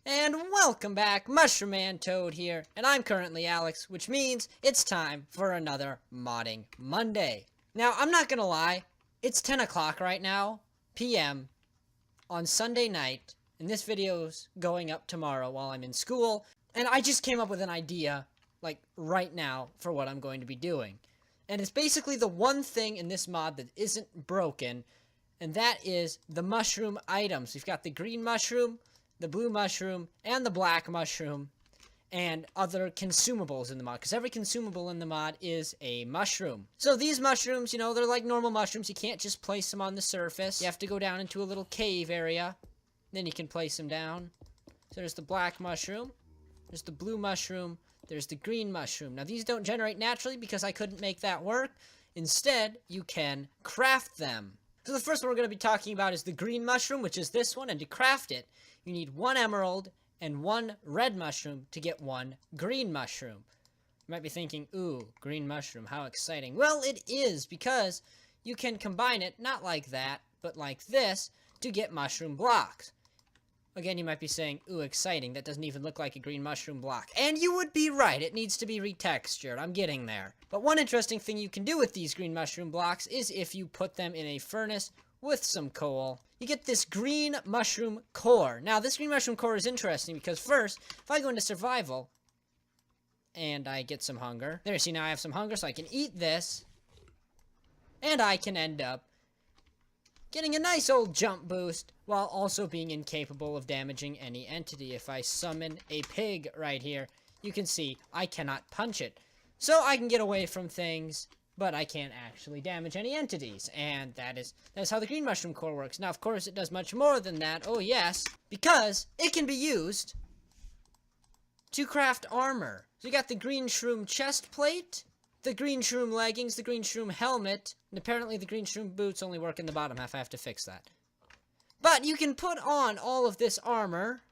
And welcome back, Mushroom Man Toad here, and I'm currently Alex, which means it's time for another Modding Monday. Now, I'm not gonna lie, it's 10 o'clock right now, p.m., on Sunday night, and this video's going up tomorrow while I'm in school, and I just came up with an idea, like, right now, for what I'm going to be doing. And it's basically the one thing in this mod that isn't broken, and that is the mushroom items. We've got the green mushroom, the blue mushroom, and the black mushroom, and other consumables in the mod, because every consumable in the mod is a mushroom. So these mushrooms, you know, they're like normal mushrooms. You can't just place them on the surface. You have to go down into a little cave area, then you can place them down. So there's the black mushroom, there's the blue mushroom, there's the green mushroom. Now these don't generate naturally because I couldn't make that work. Instead, you can craft them. So the first one we're going to be talking about is the green mushroom, which is this one, and to craft it, you need 1 emerald and 1 red mushroom to get 1 green mushroom. You might be thinking, ooh, green mushroom, how exciting. Well, it is, because you can combine it, not like that, but like this, to get mushroom blocks. Again, you might be saying, ooh, exciting, that doesn't even look like a green mushroom block. And you would be right, it needs to be retextured, I'm getting there. But one interesting thing you can do with these green mushroom blocks is if you put them in a furnace with some coal, you get this green mushroom core. Now, this green mushroom core is interesting because first, if I go into survival, and I get some hunger, there, see, now I have some hunger, so I can eat this, and I can end up getting a nice old jump boost, while also being incapable of damaging any entity. If I summon a pig right here, you can see I cannot punch it. So I can get away from things, but I can't actually damage any entities. And that's how the green mushroom core works. Now, of course, it does much more than that. Oh, yes. Because it can be used to craft armor. So you got the green shroom chest plate, the green shroom leggings, the green shroom helmet, and apparently the green shroom boots only work in the bottom half. I have to fix that. But you can put on all of this armor,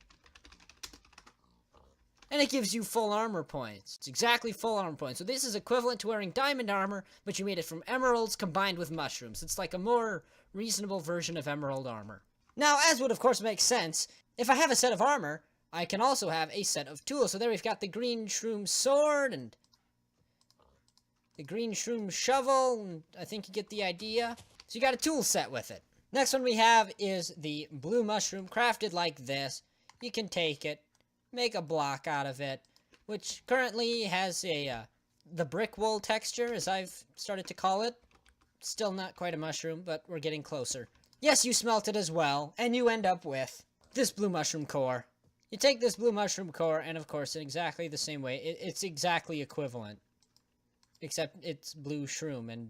and it gives you full armor points. It's exactly full armor points. So this is equivalent to wearing diamond armor, but you made it from emeralds combined with mushrooms. It's like a more reasonable version of emerald armor. Now, as would of course make sense, if I have a set of armor, I can also have a set of tools. So there we've got the green shroom sword, and the green shroom shovel, and I think you get the idea. So you got a tool set with it. Next one we have is the blue mushroom, crafted like this. You can take it, make a block out of it, which currently has the brick wool texture, as I've started to call it. Still not quite a mushroom, but we're getting closer. Yes, you smelt it as well, and you end up with this blue mushroom core. You take this blue mushroom core, and of course, in exactly the same way, it's exactly equivalent. Except it's blue shroom, and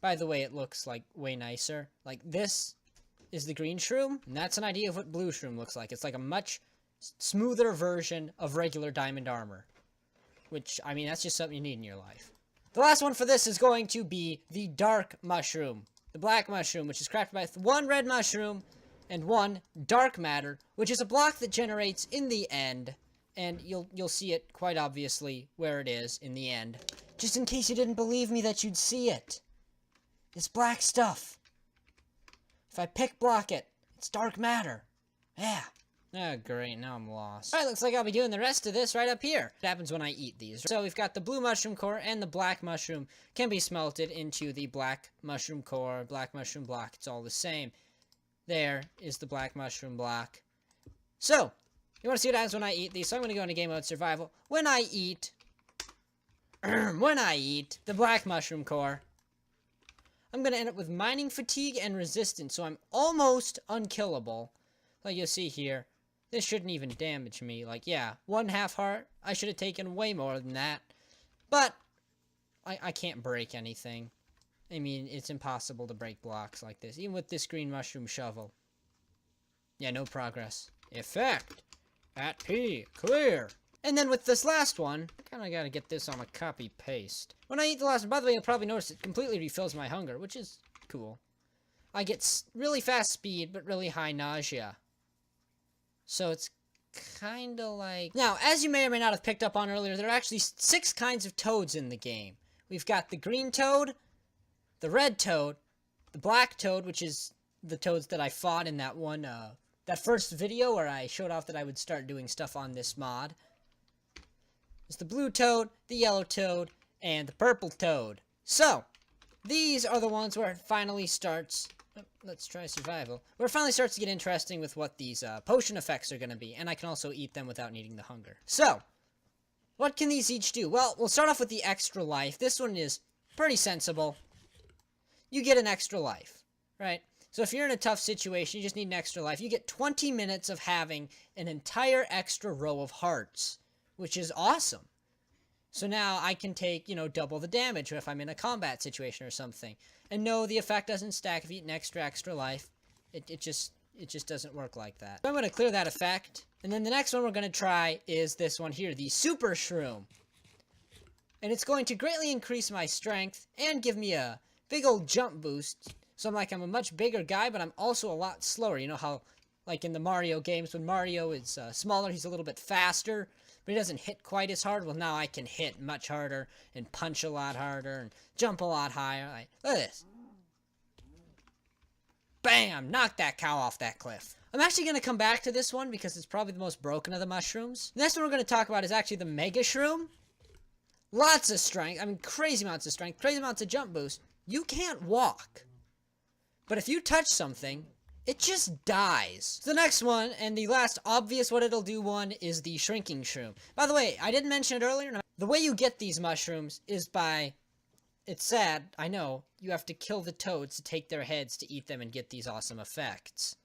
by the way, it looks like way nicer. Like, this is the green shroom, and that's an idea of what blue shroom looks like. It's like a much smoother version of regular diamond armor. Which, I mean, that's just something you need in your life. The last one for this is going to be the dark mushroom. The black mushroom, which is crafted by 1 red mushroom and 1 dark matter, which is a block that generates in the end. And you'll see it quite obviously where it is in the end. Just in case you didn't believe me that you'd see it. It's black stuff. If I pick block it, it's dark matter. Yeah. Oh, great. Now I'm lost. Alright, looks like I'll be doing the rest of this right up here. What happens when I eat these? So we've got the blue mushroom core, and the black mushroom can be smelted into the black mushroom core, black mushroom block. It's all the same. There is the black mushroom block. So, you want to see what happens when I eat these? So I'm going to go into game mode survival. When I eat the black mushroom core, I'm going to end up with mining fatigue and resistance, so I'm almost unkillable. Like you'll see here, this shouldn't even damage me. Like, yeah, 1/2 heart. I should have taken way more than that. But I can't break anything. I mean, it's impossible to break blocks like this, even with this green mushroom shovel. Yeah, no progress. Effect at P. Clear. And then with this last one, I kind of got to get this on a copy-paste. When I eat the last one, by the way, you'll probably notice it completely refills my hunger, which is cool. I get really fast speed, but really high nausea. So it's kind of like... Now, as you may or may not have picked up on earlier, there are actually 6 kinds of toads in the game. We've got the green toad, the red toad, the black toad, which is the toads that I fought in that one that first video where I showed off that I would start doing stuff on this mod. It's the blue toad, the yellow toad, and the purple toad. So, these are the ones where it finally starts... Let's try survival. Where it finally starts to get interesting with what these potion effects are going to be. And I can also eat them without needing the hunger. So, what can these each do? Well, we'll start off with the extra life. This one is pretty sensible. You get an extra life, right? So if you're in a tough situation, you just need an extra life. You get 20 minutes of having an entire extra row of hearts, which is awesome. So now I can take, double the damage if I'm in a combat situation or something. And no, the effect doesn't stack if you eat an extra life. It just doesn't work like that. So I'm going to clear that effect. And then the next one we're going to try is this one here, the Super Shroom. And it's going to greatly increase my strength and give me a big old jump boost. So I'm a much bigger guy, but I'm also a lot slower. You know how, like in the Mario games, when Mario is smaller, he's a little bit faster, but he doesn't hit quite as hard. Well, now I can hit much harder and punch a lot harder and jump a lot higher. Look at this. Bam! Knock that cow off that cliff. I'm actually going to come back to this one because it's probably the most broken of the mushrooms. The next one we're going to talk about is actually the Mega Shroom. Lots of strength. Crazy amounts of strength. Crazy amounts of jump boost. You can't walk. But if you touch something, it just dies. So the next one, and the last obvious what it'll do one, is the Shrinking Shroom. By the way, I didn't mention it earlier. The way you get these mushrooms is by... It's sad, I know. You have to kill the toads to take their heads to eat them and get these awesome effects.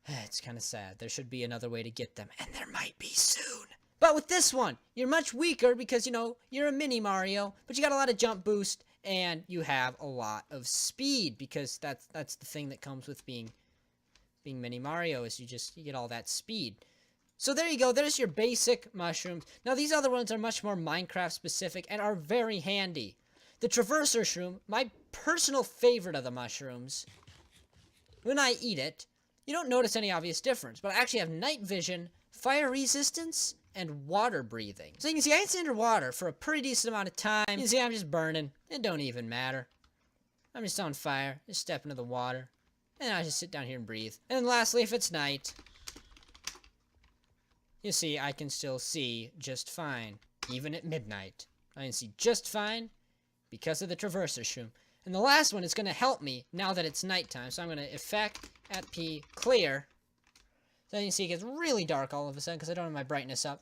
It's kind of sad. There should be another way to get them, and there might be soon. But with this one, you're much weaker because, you're a mini Mario, but you got a lot of jump boost, and you have a lot of speed, because that's the thing that comes with being mini Mario, is you get all that speed. So there you go, there's your basic mushrooms. Now these other ones are much more Minecraft specific and are very handy. The Traverser Shroom, my personal favorite of the mushrooms, when I eat it, you don't notice any obvious difference, but I actually have night vision, fire resistance, and water breathing. So you can see I can stay underwater for a pretty decent amount of time. You can see I'm just burning. It don't even matter. I'm just on fire. Just step into the water. And I just sit down here and breathe. And lastly, if it's night, you see I can still see just fine. Even at midnight. I can see just fine because of the Traverser Shroom. And the last one is going to help me now that it's nighttime. So I'm going to effect at P clear. So you can see it gets really dark all of a sudden because I don't have my brightness up.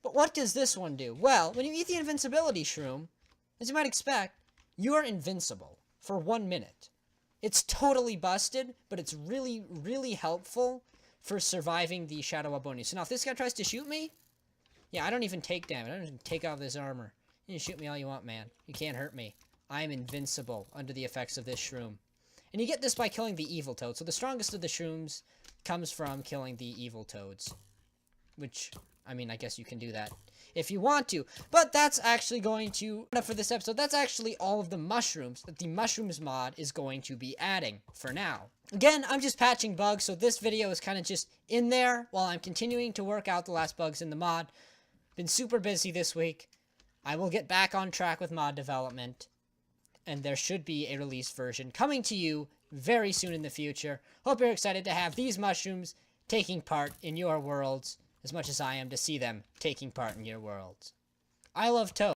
But what does this one do? Well, when you eat the Invincibility Shroom, as you might expect, you are invincible for 1 minute. It's totally busted, but it's really, really helpful for surviving the Shadow Aboni. So now if this guy tries to shoot me, yeah, I don't even take damage. I don't even take off this armor. You can shoot me all you want, man. You can't hurt me. I am invincible under the effects of this shroom. And you get this by killing the evil toad. So the strongest of the shrooms comes from killing the evil toads. Which, I guess you can do that if you want to. But that's actually going to... For this episode, that's actually all of the mushrooms that the Mushrooms mod is going to be adding for now. Again, I'm just patching bugs, so this video is kind of just in there while I'm continuing to work out the last bugs in the mod. Been super busy this week. I will get back on track with mod development. And there should be a released version coming to you very soon in the future. Hope you're excited to have these mushrooms taking part in your worlds as much as I am to see them taking part in your worlds. I love toads.